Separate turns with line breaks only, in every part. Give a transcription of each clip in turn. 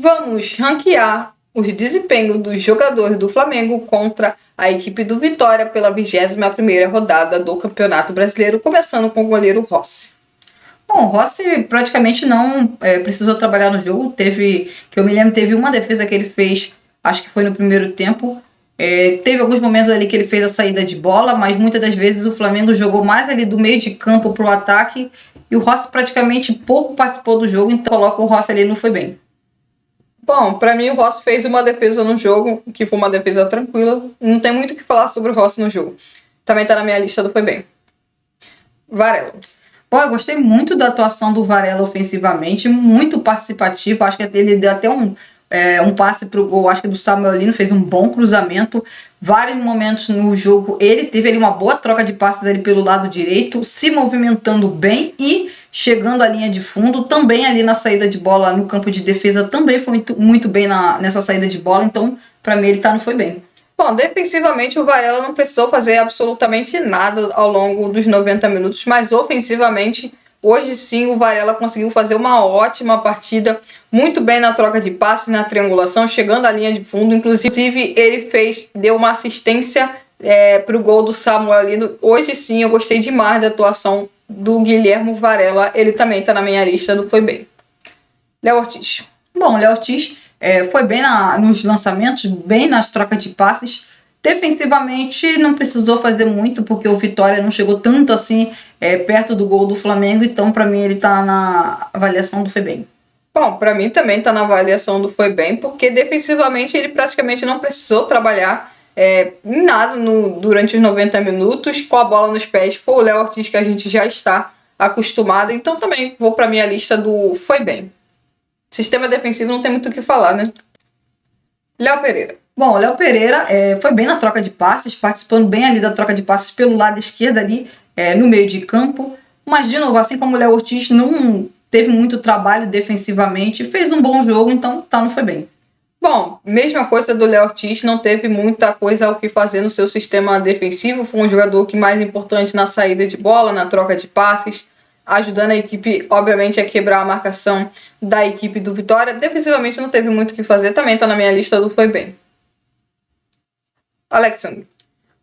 Vamos ranquear os desempenhos dos jogadores do Flamengo contra a equipe do Vitória pela 21ª rodada do Campeonato Brasileiro, começando com o goleiro Rossi.
Bom, o Rossi praticamente não precisou trabalhar no jogo. Que eu me lembro, teve uma defesa que ele fez, acho que foi no primeiro tempo. Teve alguns momentos ali que ele fez a saída de bola, mas muitas das vezes o Flamengo jogou mais ali do meio de campo para o ataque e o Rossi praticamente pouco participou do jogo, então coloca o Rossi ali, não foi bem.
Bom, para mim o Rossi fez uma defesa no jogo, que foi uma defesa tranquila. Não tem muito o que falar sobre o Rossi no jogo. Também tá na minha lista do foi bem. Varela.
Bom, eu gostei muito da atuação do Varela ofensivamente, muito participativo. Acho que ele deu até um passe para o gol, acho que do Samuel Lino, fez um bom cruzamento. Vários momentos no jogo ele teve ali uma boa troca de passes ali pelo lado direito, se movimentando bem e chegando à linha de fundo. Também ali na saída de bola no campo de defesa também foi muito bem nessa saída de bola. Então, para mim, ele não foi bem.
Bom, defensivamente o Varela não precisou fazer absolutamente nada ao longo dos 90 minutos, mas ofensivamente, hoje sim o Varela conseguiu fazer uma ótima partida, muito bem na troca de passes, na triangulação, chegando à linha de fundo. Inclusive, ele deu uma assistência para o gol do Samuel Lino. Hoje sim eu gostei demais da atuação do Guilherme Varela, ele também está na minha lista do foi bem. Léo Ortiz.
Bom, Léo Ortiz foi bem nos lançamentos, bem nas trocas de passes. Defensivamente não precisou fazer muito, porque o Vitória não chegou tanto assim perto do gol do Flamengo. Então, para mim, ele está na avaliação do foi bem.
Bom, para mim também está na avaliação do foi bem, porque defensivamente ele praticamente não precisou trabalhar em nada durante os 90 minutos. Com a bola nos pés, foi o Léo Ortiz que a gente já está acostumado. Então também vou para minha lista do foi bem. Sistema defensivo não tem muito o que falar, né? Léo Pereira.
Bom, o Léo Pereira foi bem na troca de passes, participando bem ali da troca de passes pelo lado esquerdo ali, no meio de campo. Mas, de novo, assim como o Léo Ortiz não teve muito trabalho defensivamente, fez um bom jogo, então não foi bem.
Bom, mesma coisa do Léo Ortiz, não teve muita coisa ao que fazer no seu sistema defensivo. Foi um jogador que mais importante na saída de bola, na troca de passes, ajudando a equipe, obviamente, a quebrar a marcação da equipe do Vitória. Defensivamente não teve muito o que fazer, também está na minha lista do foi bem. Alexandre.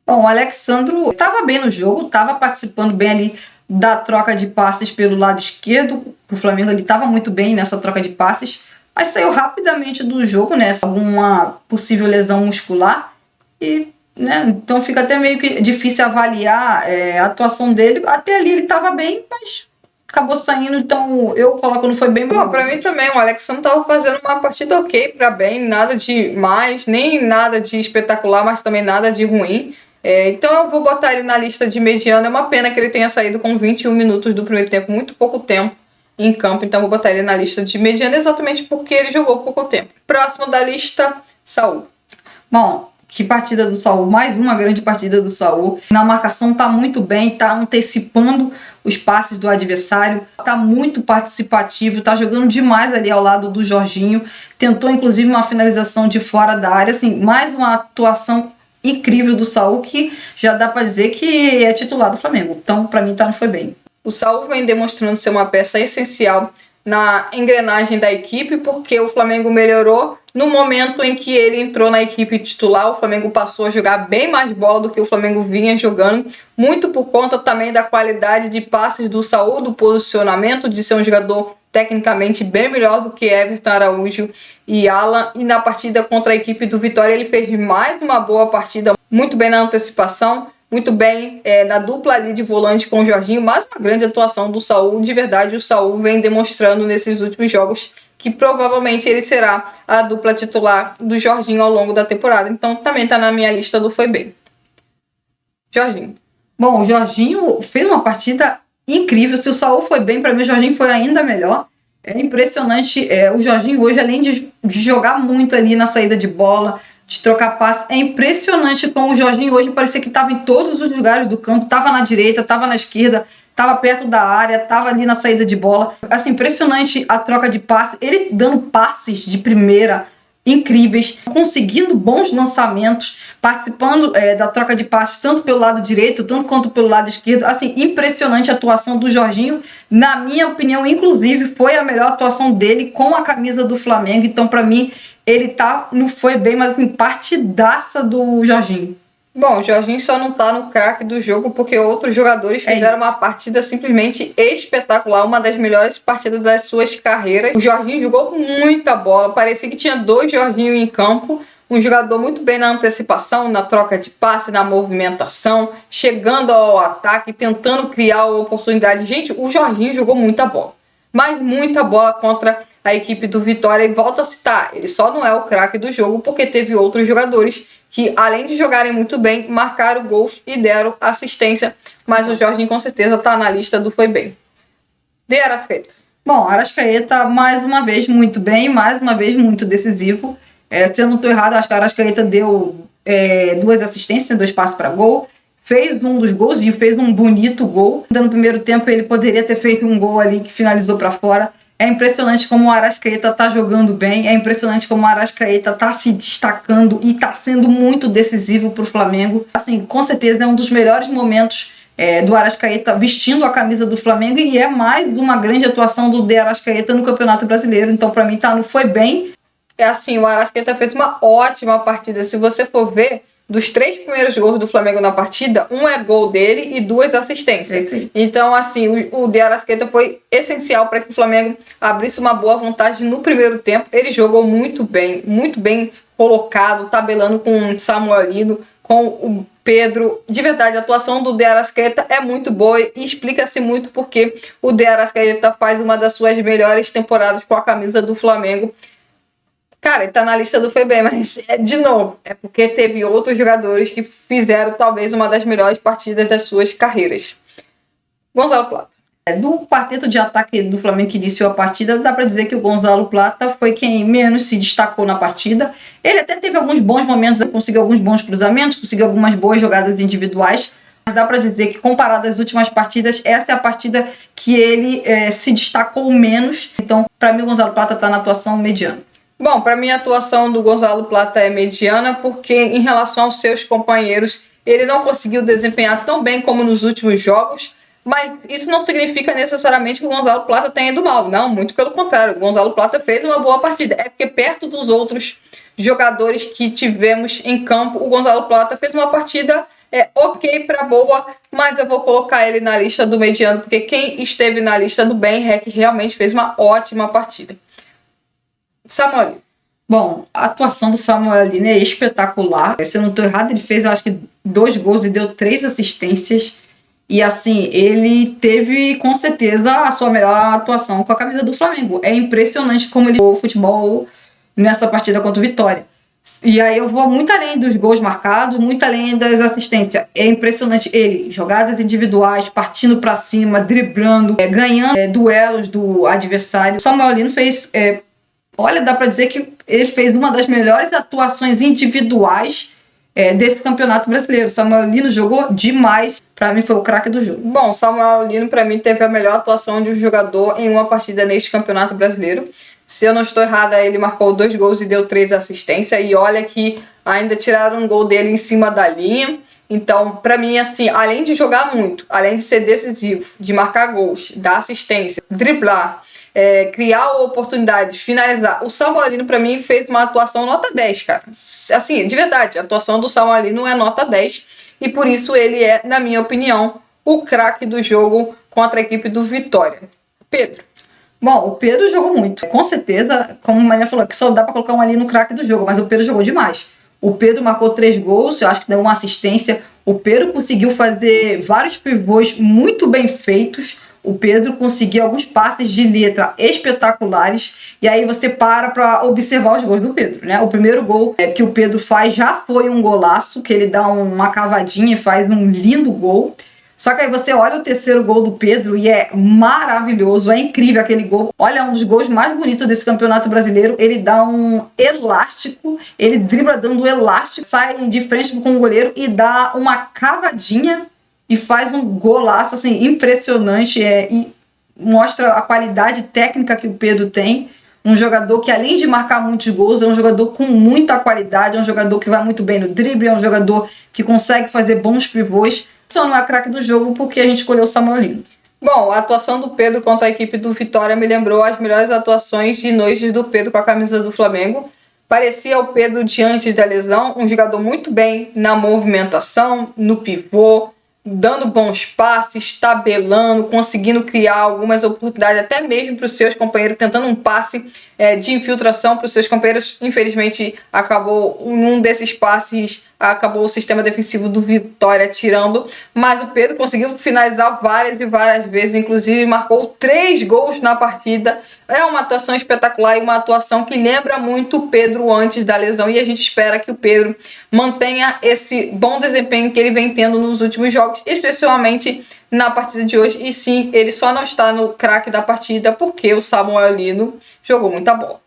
Bom, o Alexandro estava bem no jogo, estava participando bem ali da troca de passes pelo lado esquerdo. O Flamengo estava muito bem nessa troca de passes, mas saiu rapidamente do jogo, né? Alguma possível lesão muscular e... Então fica até meio que difícil avaliar a atuação dele. Até ali ele estava bem, mas acabou saindo, então eu coloco não foi bem.
Bom, para mim também, o Alexandre estava fazendo uma partida ok para bem, nada de mais, nem nada de espetacular, mas também nada de ruim. Então eu vou botar ele na lista de mediano. É uma pena que ele tenha saído com 21 minutos do primeiro tempo, muito pouco tempo em campo, então vou botar ele na lista de mediano exatamente porque ele jogou pouco tempo. Próximo da lista, Saul.
Bom, que partida do Saul, mais uma grande partida do Saul. Na marcação tá muito bem, tá antecipando os passes do adversário, tá muito participativo, tá jogando demais ali ao lado do Jorginho. Tentou inclusive uma finalização de fora da área, assim, mais uma atuação incrível do Saul que já dá para dizer que é titular do Flamengo. Então, para mim, não foi bem.
O Saul vem demonstrando ser uma peça essencial na engrenagem da equipe, porque o Flamengo melhorou no momento em que ele entrou na equipe titular. O Flamengo passou a jogar bem mais bola do que o Flamengo vinha jogando, muito por conta também da qualidade de passes do Saul, do posicionamento, de ser um jogador tecnicamente bem melhor do que Everton, Araújo e Alan. E na partida contra a equipe do Vitória ele fez mais uma boa partida, muito bem na antecipação, muito bem na dupla ali de volante com o Jorginho. Mais uma grande atuação do Saul. De verdade, o Saul vem demonstrando nesses últimos jogos que provavelmente ele será a dupla titular do Jorginho ao longo da temporada. Então também está na minha lista do foi bem. Jorginho.
Bom, o Jorginho fez uma partida incrível. Se o Saul foi bem, para mim o Jorginho foi ainda melhor. É impressionante. O Jorginho hoje, além de jogar muito ali na saída de bola, de trocar passe, é impressionante como o Jorginho hoje parecia que estava em todos os lugares do campo, estava na direita, estava na esquerda, estava perto da área, estava ali na saída de bola. Assim, impressionante a troca de passe, ele dando passes de primeira incríveis, conseguindo bons lançamentos, participando da troca de passes tanto pelo lado direito, tanto quanto pelo lado esquerdo. Assim, impressionante a atuação do Jorginho. Na minha opinião, inclusive, foi a melhor atuação dele com a camisa do Flamengo. Então, para mim, ele não foi bem, mas assim, partidaça do Jorginho.
Bom, o Jorginho só não tá no craque do jogo porque outros jogadores fizeram uma partida simplesmente espetacular, uma das melhores partidas das suas carreiras. O Jorginho jogou muita bola, parecia que tinha 2 Jorginho em campo. Um jogador muito bem na antecipação, na troca de passe, na movimentação, chegando ao ataque, tentando criar oportunidade. Gente, o Jorginho jogou muita bola, mas muita bola contra a equipe do Vitória. E volto a citar, ele só não é o craque do jogo porque teve outros jogadores que, além de jogarem muito bem, marcaram gols e deram assistência. Mas o Jorginho com certeza está na lista do foi bem. De Arrascaeta.
Bom, Arrascaeta mais uma vez muito bem, mais uma vez muito decisivo. Se eu não estou errado, acho que a Arrascaeta deu 2 assistências, 2 passos para gol. Fez um dos gols e fez um bonito gol. No primeiro tempo ele poderia ter feito um gol ali que finalizou para fora. É impressionante como o Arrascaeta está jogando bem, é impressionante como o Arrascaeta está se destacando e está sendo muito decisivo para o Flamengo. Assim, com certeza é um dos melhores momentos do Arrascaeta vestindo a camisa do Flamengo e é mais uma grande atuação do De Arrascaeta no Campeonato Brasileiro. Então, para mim, foi bem.
É assim, o Arrascaeta fez uma ótima partida. Se você for ver, dos 3 primeiros gols do Flamengo na partida, 1 é gol dele e 2 assistências. Então, assim, o De Arrascaeta foi essencial para que o Flamengo abrisse uma boa vantagem no primeiro tempo. Ele jogou muito bem colocado, tabelando com o Samuelino, com o Pedro. De verdade, a atuação do De Arrascaeta é muito boa e explica-se muito porque o De Arrascaeta faz uma das suas melhores temporadas com a camisa do Flamengo. Cara, ele tá na lista do foi bem, mas de novo, é porque teve outros jogadores que fizeram talvez uma das melhores partidas das suas carreiras. Gonzalo Plata.
Do quarteto de ataque do Flamengo que iniciou a partida, dá para dizer que o Gonzalo Plata foi quem menos se destacou na partida. Ele até teve alguns bons momentos, conseguiu alguns bons cruzamentos, conseguiu algumas boas jogadas individuais, mas dá para dizer que, comparado às últimas partidas, essa é a partida que ele se destacou menos. Então, para mim, o Gonzalo Plata está na atuação mediana.
Bom, para mim a atuação do Gonzalo Plata é mediana porque em relação aos seus companheiros ele não conseguiu desempenhar tão bem como nos últimos jogos, mas isso não significa necessariamente que o Gonzalo Plata tenha ido mal, não, muito pelo contrário, o Gonzalo Plata fez uma boa partida, é porque perto dos outros jogadores que tivemos em campo, o Gonzalo Plata fez uma partida ok para boa, mas eu vou colocar ele na lista do mediano, porque quem esteve na lista do bem é que realmente fez uma ótima partida. Samuel.
Bom, a atuação do Samuelino é espetacular. Se eu não estou errado, ele fez, eu acho que 2 gols e deu 3 assistências. E assim, ele teve com certeza a sua melhor atuação com a camisa do Flamengo. É impressionante como ele jogou futebol nessa partida contra o Vitória. E aí eu vou muito além dos gols marcados, muito além das assistências. É impressionante ele, jogadas individuais, partindo para cima, driblando, ganhando duelos do adversário. O Samuelino fez... Olha, dá para dizer que ele fez uma das melhores atuações individuais desse campeonato brasileiro. O Samuelino jogou demais. Para mim, foi o craque do jogo.
Bom, o Samuelino, para mim, teve a melhor atuação de um jogador em uma partida neste campeonato brasileiro. Se eu não estou errada, ele marcou 2 gols e deu 3 assistências. E olha que ainda tiraram um gol dele em cima da linha. Então, para mim, assim, além de jogar muito, além de ser decisivo, de marcar gols, dar assistência, driblar, criar oportunidades, finalizar, o Samuelino, para mim, fez uma atuação nota 10, cara. Assim, de verdade, a atuação do Samuelino é nota 10 e por isso ele é, na minha opinião, o craque do jogo contra a equipe do Vitória. Pedro.
Bom, o Pedro jogou muito. Com certeza, como a Maria falou, que só dá para colocar um ali no craque do jogo, mas o Pedro jogou demais. O Pedro marcou 3 gols, eu acho que deu uma assistência. O Pedro conseguiu fazer vários pivôs muito bem feitos. O Pedro conseguiu alguns passes de letra espetaculares. E aí você para observar os gols do Pedro, né? O primeiro gol que o Pedro faz já foi um golaço, que ele dá uma cavadinha e faz um lindo gol. Só que aí você olha o terceiro gol do Pedro e é maravilhoso, é incrível aquele gol. Olha, um dos gols mais bonitos desse campeonato brasileiro. Ele dá um elástico, ele dribla dando um elástico, sai de frente com o goleiro e dá uma cavadinha e faz um golaço, assim, impressionante. E mostra a qualidade técnica que o Pedro tem. Um jogador que, além de marcar muitos gols, é um jogador com muita qualidade, é um jogador que vai muito bem no drible, é um jogador que consegue fazer bons pivôs. Só não é craque do jogo porque a gente escolheu o Samuel Lino.
Bom, a atuação do Pedro contra a equipe do Vitória me lembrou as melhores atuações de noites do Pedro com a camisa do Flamengo. Parecia o Pedro de antes da lesão, um jogador muito bem na movimentação, no pivô, dando bons passes, tabelando, conseguindo criar algumas oportunidades até mesmo para os seus companheiros, tentando um passe de infiltração para os seus companheiros. Infelizmente, acabou um desses passes, acabou o sistema defensivo do Vitória tirando, mas o Pedro conseguiu finalizar várias e várias vezes, inclusive marcou 3 gols na partida. É uma atuação espetacular e uma atuação que lembra muito o Pedro antes da lesão, e a gente espera que o Pedro mantenha esse bom desempenho que ele vem tendo nos últimos jogos, especialmente na partida de hoje. E sim, ele só não está no craque da partida porque o Samuel Lino jogou muita bola.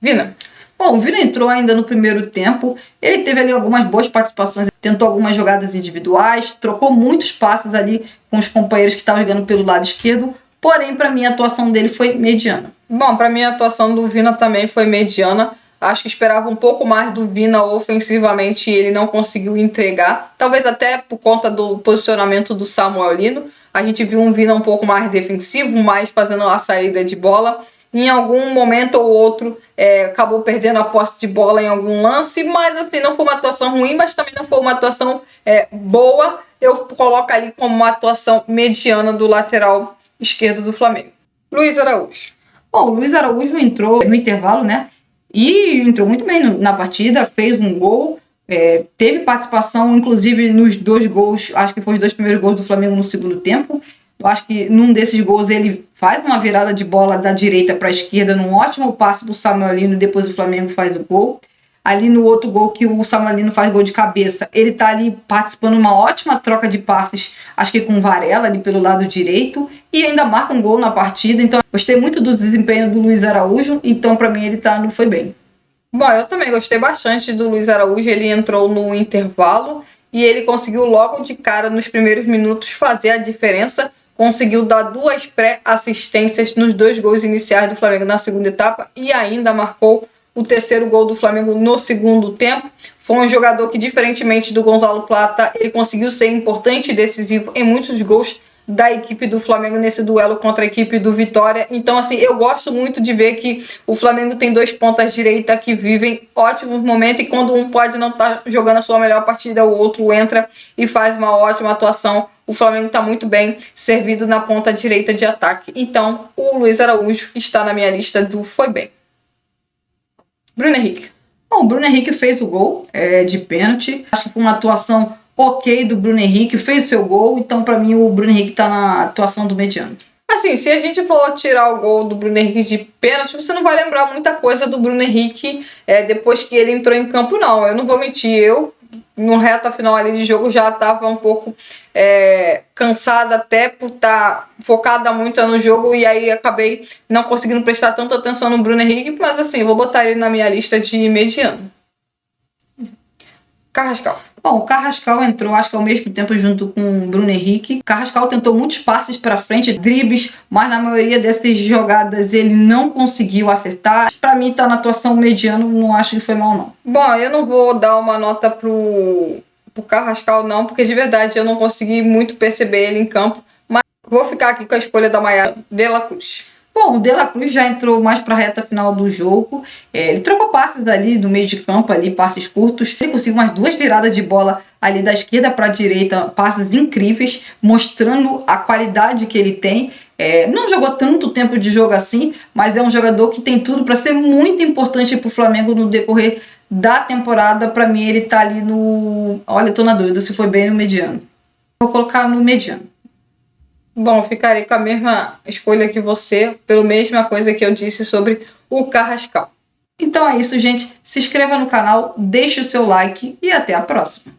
Vina?
Bom, o Vina entrou ainda no primeiro tempo, ele teve ali algumas boas participações, tentou algumas jogadas individuais, trocou muitos passes ali com os companheiros que estavam jogando pelo lado esquerdo, porém, para mim, a atuação dele foi mediana.
Bom, para mim a atuação do Vina também foi mediana. Acho que esperava um pouco mais do Vina ofensivamente e ele não conseguiu entregar. Talvez até por conta do posicionamento do Samuel Lino. A gente viu um Vina um pouco mais defensivo, mais fazendo a saída de bola. Em algum momento ou outro acabou perdendo a posse de bola em algum lance, mas assim, não foi uma atuação ruim, mas também não foi uma atuação boa. Eu coloco ali como uma atuação mediana do lateral esquerdo do Flamengo. Luiz Araújo.
Bom, o Luiz Araújo entrou no intervalo, né? E entrou muito bem na partida, fez um gol, teve participação, inclusive, nos 2 gols, acho que foi os 2 primeiros gols do Flamengo no segundo tempo. Eu acho que num desses gols ele faz uma virada de bola da direita para a esquerda, num ótimo passe para o Samuel Lino, depois o Flamengo faz o gol. Ali no outro gol que o Samuel Lino faz gol de cabeça, ele tá ali participando de uma ótima troca de passes, acho que com o Varela ali pelo lado direito, e ainda marca um gol na partida. Então, gostei muito do desempenho do Luiz Araújo, então para mim ele foi bem.
Bom, eu também gostei bastante do Luiz Araújo, ele entrou no intervalo e ele conseguiu logo de cara, nos primeiros minutos, fazer a diferença, conseguiu dar 2 pré-assistências nos 2 gols iniciais do Flamengo na segunda etapa e ainda marcou o 3º gol do Flamengo no segundo tempo. Foi um jogador que, diferentemente do Gonzalo Plata, ele conseguiu ser importante e decisivo em muitos gols da equipe do Flamengo nesse duelo contra a equipe do Vitória. Então, assim, eu gosto muito de ver que o Flamengo tem 2 pontas direita que vivem ótimos momentos, e quando um pode não estar jogando a sua melhor partida, o outro entra e faz uma ótima atuação. O Flamengo está muito bem servido na ponta direita de ataque. Então, o Luiz Araújo está na minha lista do foi bem. Bruno Henrique.
Bom, o Bruno Henrique fez o gol de pênalti. Acho que foi uma atuação ok do Bruno Henrique, fez o seu gol. Então, para mim, o Bruno Henrique está na atuação do mediano.
Assim, se a gente for tirar o gol do Bruno Henrique de pênalti, você não vai lembrar muita coisa do Bruno Henrique depois que ele entrou em campo, não. Eu não vou mentir, eu, no reta final ali de jogo, já estava um pouco cansada até por estar focada muito no jogo, e aí acabei não conseguindo prestar tanta atenção no Bruno Henrique, mas assim, eu vou botar ele na minha lista de mediano. Carrascal.
Bom, o Carrascal entrou, acho que ao mesmo tempo, junto com o Bruno Henrique. O Carrascal tentou muitos passes para frente, dribles, mas na maioria dessas jogadas ele não conseguiu acertar. Para mim tá na atuação mediano, não acho que foi mal não.
Bom, eu não vou dar uma nota pro Carrascal não, porque de verdade eu não consegui muito perceber ele em campo, mas vou ficar aqui com a escolha da Mayara de la Cruz.
Bom, o De La Cruz já entrou mais para a reta final do jogo. Ele trocou passes ali do meio de campo, ali, passes curtos. Ele conseguiu umas 2 viradas de bola ali da esquerda para a direita, passes incríveis, mostrando a qualidade que ele tem. Não jogou tanto tempo de jogo assim, mas é um jogador que tem tudo para ser muito importante para o Flamengo no decorrer da temporada. Para mim, ele tá ali no... Olha, eu tô na dúvida se foi bem no mediano. Vou colocar no mediano.
Bom, ficarei com a mesma escolha que você, pela mesma coisa que eu disse sobre o Carrascal.
Então é isso, gente. Se inscreva no canal, deixe o seu like e até a próxima.